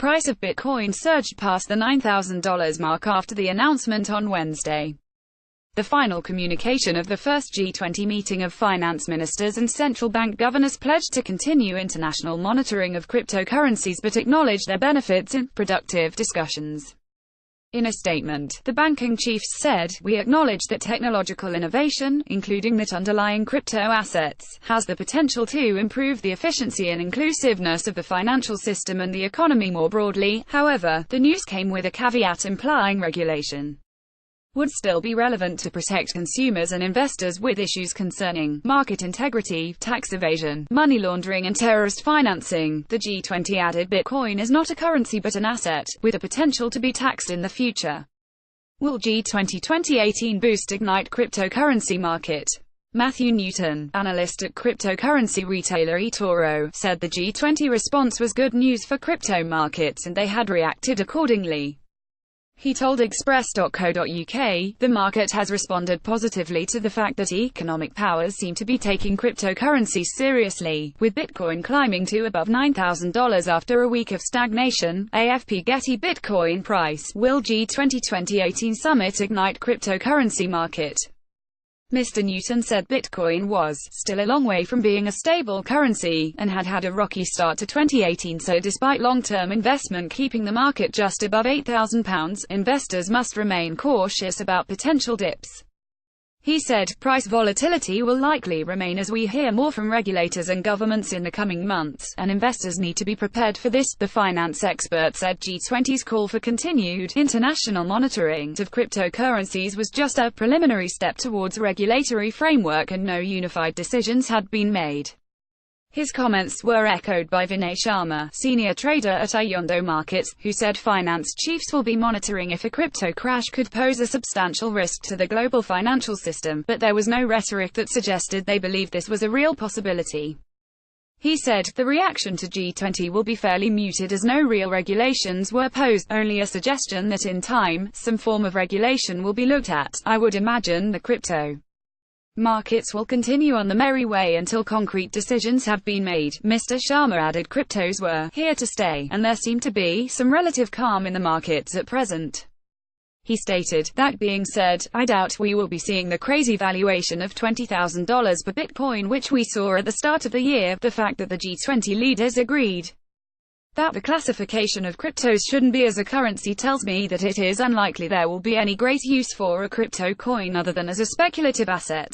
price of Bitcoin surged past the $9,000 mark after the announcement on Wednesday. The final communication of the first G20 meeting of finance ministers and central bank governors pledged to continue international monitoring of cryptocurrencies but acknowledged their benefits in productive discussions. In a statement, the banking chiefs said, "We acknowledge that technological innovation, including that underlying crypto assets, has the potential to improve the efficiency and inclusiveness of the financial system and the economy more broadly." However, the news came with a caveat implying regulation would still be relevant to protect consumers and investors with issues concerning market integrity, tax evasion, money laundering and terrorist financing. The G20 added Bitcoin is not a currency but an asset, with the potential to be taxed in the future. Will G20 2018 boost ignite cryptocurrency market? Matthew Newton, analyst at cryptocurrency retailer eToro, said the G20 response was good news for crypto markets and they had reacted accordingly. He told Express.co.uk, "The market has responded positively to the fact that economic powers seem to be taking cryptocurrencies seriously, with Bitcoin climbing to above $9,000 after a week of stagnation." AFP Getty Bitcoin price. Will G20 2018 summit ignite cryptocurrency market? Mr. Newton said Bitcoin was still a long way from being a stable currency, and had a rocky start to 2018, so despite long-term investment keeping the market just above £8,000, investors must remain cautious about potential dips. He said, "Price volatility will likely remain as we hear more from regulators and governments in the coming months, and investors need to be prepared for this." The finance expert said G20's call for continued international monitoring of cryptocurrencies was just a preliminary step towards a regulatory framework and no unified decisions had been made. His comments were echoed by Vinay Sharma, senior trader at Ayondo Markets, who said finance chiefs will be monitoring if a crypto crash could pose a substantial risk to the global financial system, but there was no rhetoric that suggested they believed this was a real possibility. He said, "The reaction to G20 will be fairly muted as no real regulations were posed, only a suggestion that in time, some form of regulation will be looked at. I would imagine the crypto markets will continue on the merry way until concrete decisions have been made." Mr. Sharma added cryptos were here to stay, and there seemed to be some relative calm in the markets at present. He stated, "That being said, I doubt we will be seeing the crazy valuation of $20,000 per Bitcoin which we saw at the start of the year." The fact that the G20 leaders agreed that the classification of cryptos shouldn't be as a currency tells me that it is unlikely there will be any great use for a crypto coin other than as a speculative asset.